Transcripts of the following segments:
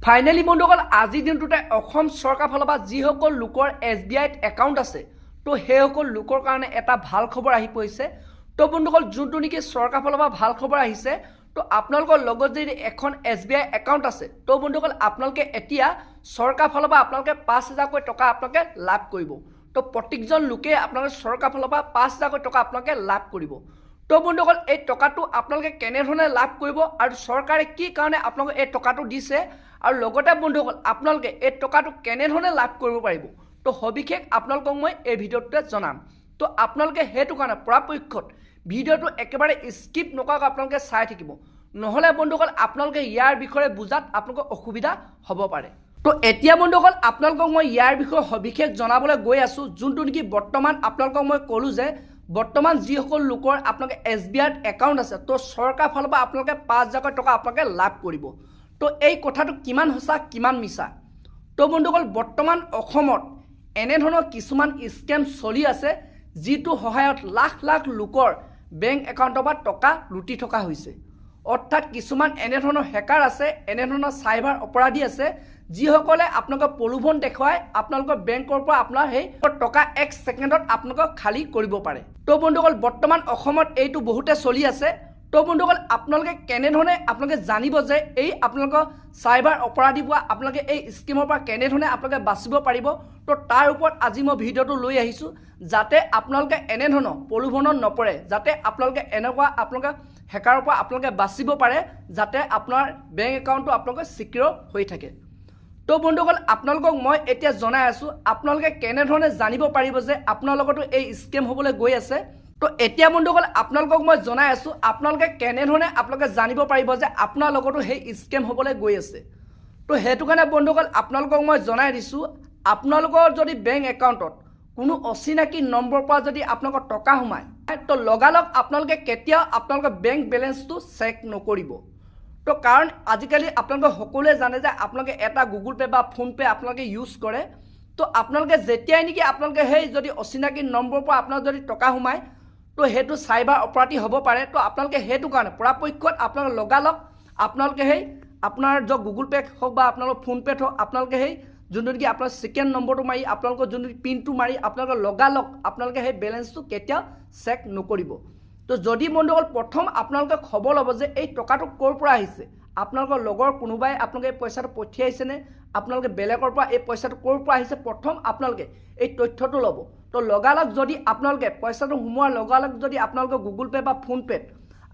Finally বন্ধুসকল আজিৰ দিনটোতে অসম চৰকাৰ ফালৰ পৰা যিসকল লোকৰ SBIত একাউণ্ট আছে তো সেইসকল লোকৰ কাৰণে এটা ভাল খবৰ আহি পৰিছে। তো বন্ধুসকল যোনটো নেকি চৰকাৰ ফালৰ পৰা ভাল খবৰ আহিছে তো আপোনালোকৰ লগত যদি এখন SBI একাউণ্ট আছে তো বন্ধুসকল আপোনালোকে এতিয়া চৰকাৰ ফালৰ পৰা আপোনালোকে ৫,০০০কৈ টকা আপোনালোকে লাভ কৰিব। তো প্ৰত্যেকজন লোকে আপোনালোকে চৰকাৰ ফালৰ পৰা ৫,০০০কৈ টকা আপোনালোকে লাভ কৰিব। তো বন্ধুসকল এই টকাটো আপোনালোকে কেনেধৰণে লাভ কৰিব আৰু চৰকাৰে কি কাৰণে আপোনালোকে এই টকাটো দিছে আৰু লগতে বন্ধুসকল আপোনালোকে এই টকাটো কেনেধৰণে লাভ কৰিব পাৰিব তো সবিশেষ আপোনালোকক মই এই ভিডিঅ'টোতে জনাম। তো আপোনালোকে সেইটো কাৰণে পৰাপক্ষত ভিডিঅ'টো একেবাৰে স্কিপ নকৰাকৈ আপোনালোকে চাই থাকিব, নহ'লে বন্ধুসকল আপোনালোকে ইয়াৰ বিষয়ে বুজাত আপোনালোকৰ অসুবিধা হ'ব পাৰে। তো এতিয়া বন্ধুসকল আপোনালোকক মই ইয়াৰ বিষয়ে সবিশেষ জনাবলৈ গৈ আছোঁ, যোনটো নেকি বৰ্তমান আপোনালোকক মই ক'লোঁ যে বৰ্তমান যিসকল লোকৰ আপোনালোকে SBIত একাউণ্ট আছে তো চৰকাৰ ফালৰ পৰা আপোনালোকে ৫,০০০কৈ টকা আপোনালোকে লাভ কৰিব। তো এই কথাটো কিমান সঁচা কিমান মিছা। তো বন্ধুসকল বৰ্তমান অসমত এনেধৰণৰ কিছুমান স্কেম চলি আছে যিটো সহায়ত লাখ লাখ লোকৰ বেংক একাউণ্টৰ পৰা টকা লুটি থকা হৈছে। অৰ্থাৎ কিছুমান এনেধৰণৰ হেকাৰ আছে, এনেধৰণৰ চাইবাৰ অপৰাধী আছে যিসকলে আপোনালোকক প্ৰলোভন দেখুৱাই আপোনালোকৰ বেংকৰ পৰা আপোনাৰ সেই টকা ১ ছেকেণ্ডত আপোনালোকক খালী কৰিব পাৰে। তো বন্ধুসকল বৰ্তমান অসমত এইটো বহুতে চলি আছে। তো বন্ধুসকল আপোনালোকে কেনেধৰণে আপোনালোকে জানিব যে এই আপোনালোকৰ চাইবাৰ অপৰাধীৰ পৰা আপোনালোকে এই স্কিমৰ পৰা কেনেধৰণে আপোনালোকে বাচিব পাৰিব তো তাৰ ওপৰত আজি মই ভিডিঅ'টো লৈ আহিছোঁ, যাতে আপোনালোকে এনেধৰণৰ প্ৰলোভনত নপৰে, যাতে আপোনালোকে এনেকুৱা আপোনালোকে হেকাৰৰ পৰা আপোনালোকে বাচিব পাৰে, যাতে আপোনাৰ বেংক একাউণ্টটো আপোনালোকে ছিকিউৰ হৈ থাকে। তো বন্ধুসকল আপোনালোকক মই এতিয়া জনাই আছোঁ আপোনালোকে কেনেধৰণে জানিব পাৰিব যে আপোনাৰ লগতো এই স্কেম হ'বলৈ গৈ আছে। তো এতিয়া বন্ধুসকল আপোনালোকক মই জনাই আছোঁ আপোনালোকে কেনেধৰণে আপোনালোকে জানিব পাৰিব যে আপোনাৰ লগতো সেই স্কেম হ'বলৈ গৈ আছে। তো সেইটো কাৰণে বন্ধুসকল আপোনালোকক মই জনাই দিছোঁ, আপোনালোকৰ যদি বেংক একাউণ্টত কোনো অচিনাকি নম্বৰৰ পৰা যদি আপোনালোকৰ টকা সোমায় তো লগালগ আপোনালোকে কেতিয়াও আপোনালোকৰ বেংক বেলেঞ্চটো চেক নকৰিব। তো কাৰণ আজিকালি আপোনালোকে সকলোৱে জানে যে আপোনালোকে এটা গুগল পে' বা ফোনপে' আপোনালোকে ইউজ কৰে। তো আপোনালোকে যেতিয়াই নেকি আপোনালোকে সেই যদি অচিনাকি নম্বৰৰ পৰা আপোনাৰ যদি টকা সোমায় তো সেইটো চাইবাৰ অপৰাধী হ'ব পাৰে। তো আপোনালোকে সেইটো কাৰণে পৰাপক্ষত আপোনালোকে লগালগ আপোনালোকে সেই আপোনাৰ গুগল পে' হওক বা আপোনালোকৰ ফোনপে'ত হওক আপোনালোকে সেই যোনটো নেকি আপোনাৰ ছেকেণ্ড নম্বৰটো মাৰি আপোনালোকৰ যোনটো পিনটো মাৰি আপোনালোকে লগালগ আপোনালোকে সেই বেলেঞ্চটো কেতিয়াও চেক নকৰিব। তো যদি বন্ধুসকল প্ৰথম আপোনালোকে খবৰ ল'ব যে এই টকাটো ক'ৰ পৰা আহিছে, আপোনালোকৰ লগৰ কোনোবাই আপোনালোকে এই পইচাটো পঠিয়াইছেনে, আপোনালোকে বেলেগৰ পৰা এই পইচাটো ক'ৰ পৰা আহিছে, প্ৰথম আপোনালোকে এই তথ্যটো ল'ব। তো লগালগ যদি আপোনালোকে পইচাটো সোমোৱাৰ লগালগ যদি আপোনালোকৰ গুগল পে' বা ফোনপে'ত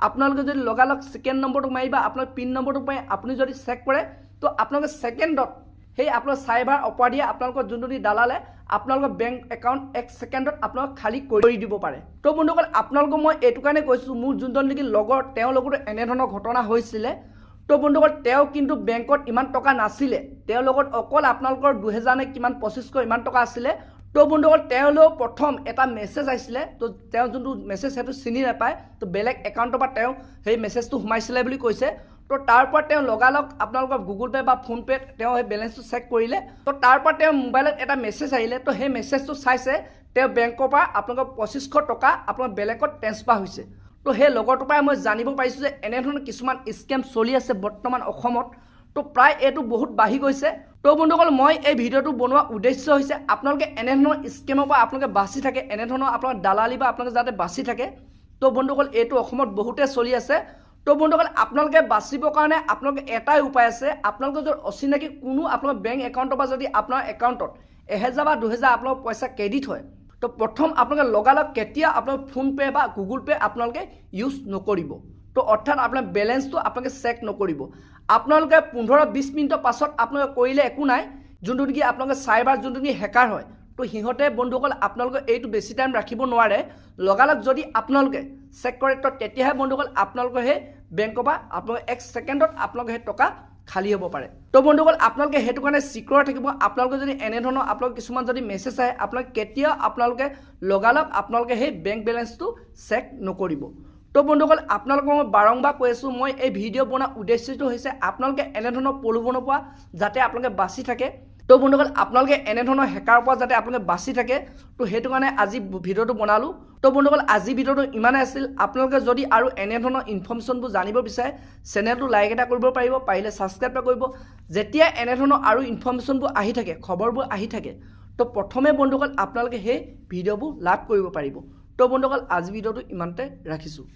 আপোনালোকে যদি লগালগ ছেকেণ্ড নম্বৰটো মাৰি বা আপোনাৰ পিন নম্বৰটো মাৰি আপুনি যদি চেক কৰে তো আপোনালোকে ছেকেণ্ডত সেই আপোনাৰ চাইবাৰ অপৰাধীয়ে আপোনালোকৰ যোনটো দালালে আপোনালোকৰ বেংক একাউণ্ট ১ ছেকেণ্ডত আপোনালোক খালী কৰি দিব পাৰে। তো বন্ধুসকল আপোনালোকক মই এইটো কাৰণে কৈছোঁ, মোৰ যোনজন নেকি লগৰ তেওঁৰ লগতো এনেধৰণৰ ঘটনা হৈছিলে। তো বন্ধুসকল তেওঁ কিন্তু বেংকত ইমান টকা নাছিলে, তেওঁৰ লগত অকল আপোনালোকৰ ২০০০ নে কিমান ২৫০০ ইমান টকা আছিলে। তো বন্ধুসকল তেওঁলৈ প্ৰথম এটা মেছেজ আহিছিলে, তো তেওঁ যোনটো মেছেজ সেইটো চিনি নাপায়, তো বেলেগ একাউণ্টৰ পৰা তেওঁ সেই মেছেজটো সোমাইছিলে বুলি কৈছে। তো তাৰ পৰা তেওঁ লগালগ আপোনালোকৰ গুগল পে' বা ফোনপে'ত তেওঁ সেই বেলেঞ্চটো চেক কৰিলে। তো তাৰ পৰা তেওঁ মোবাইলত এটা মেছেজ আহিলে, তো সেই মেছেজটো চাইছে তেওঁ বেংকৰ পৰা আপোনালোকৰ ২৫০০ টকা আপোনাৰ বেলেগত ট্ৰেন্সফাৰ হৈছে। তো সেই লগৰটোৰ পৰাই মই জানিব পাৰিছোঁ যে এনেধৰণৰ কিছুমান স্কেম চলি আছে বৰ্তমান অসমত। তো প্ৰায় এইটো বহুত বাঢ়ি গৈছে। তো বন্ধুসকল মই এই ভিডিঅ'টো বনোৱাৰ উদ্দেশ্য হৈছে আপোনালোকে এনেধৰণৰ স্কেমৰ পৰা আপোনালোকে বাচি থাকে, এনেধৰণৰ আপোনাৰ দালালি বা আপোনালোকে যাতে বাচি থাকে। তো বন্ধুসকল এইটো অসমত বহুতে চলি আছে। তো বন্ধুসকল আপোনালোকে বাচিবৰ কাৰণে আপোনালোকে এটাই উপায় আছে, আপোনালোকৰ যদি অচিনাকি কোনো আপোনাৰ বেংক একাউণ্টৰ পৰা যদি আপোনাৰ একাউণ্টত ১০০০ বা ২০০০ আপোনালোকৰ পইচা ক্ৰেডিট হয় তো প্ৰথম আপোনালোকে লগালগ কেতিয়া আপোনালোক ফোনপে' বা গুগল পে' আপোনালোকে ইউজ নকৰিব। তো অৰ্থাৎ আপোনাৰ বেলেঞ্চটো আপোনালোকে চেক নকৰিব। আপোনালোকে ১৫-২০ মিনিটৰ পাছত আপোনালোকে কৰিলে একো নাই, যোনটো নেকি আপোনালোকে চাইবাৰ যোনটো নেকি হেকাৰ হয় তো সিহঁতে বন্ধুসকল আপোনালোকে এইটো বেছি টাইম ৰাখিব নোৱাৰে। লগালগ যদি আপোনালোকে চেক কৰে তো তেতিয়াহে বন্ধুসকল আপোনালোকৰ সেই বেংকৰ পৰা আপোনালোকে ১ ছেকেণ্ডত আপোনালোকে সেই টকা খালী হ'ব পাৰে। তো বন্ধুসকল আপোনালোকে সেইটো কাৰণে ছিকিউৰ থাকিব। আপোনালোকে যদি এনেধৰণৰ আপোনালোক কিছুমান যদি মেছেজ আহে আপোনালোকে কেতিয়াও আপোনালোকে লগালগ আপোনালোকে সেই বেংক বেলেঞ্চটো চেক নকৰিব। তো বন্ধুসকল আপোনালোকক মই বাৰম্বাৰ কৈ আছোঁ, মই এই ভিডিঅ' বনোৱাৰ উদ্দেশ্যটো হৈছে আপোনালোকে এনেধৰণৰ প্ৰলোভনৰ পৰা যাতে আপোনালোকে বাচি থাকে। তো বন্ধুসকল আপোনালোকে এনেধৰণৰ হেকাৰৰ পৰা যাতে আপোনালোকে বাচি থাকে তো সেইটো কাৰণে আজি ভিডিঅ'টো বনালোঁ তো বন্ধুসকল আজি ভিডিঅ'টো ইমানেই আছিল আপোনালোকে যদি আৰু এনেধৰণৰ ইনফৰ্মেশ্যনবোৰ জানিব বিচাৰে চেনেলটো লাইক এটা কৰিব পাৰিব পাৰিলে ছাবস্ক্ৰাইব এটা কৰিব যেতিয়া এনেধৰণৰ আৰু ইনফৰ্মেশ্যনবোৰ আহি থাকে খবৰবোৰ আহি থাকে তো প্ৰথমে বন্ধুসকল আপোনালোকে সেই ভিডিঅ'বোৰ লাভ কৰিব পাৰিব তো বন্ধুসকল আজি ভিডিঅ'টো ইমানতে ৰাখিছোঁ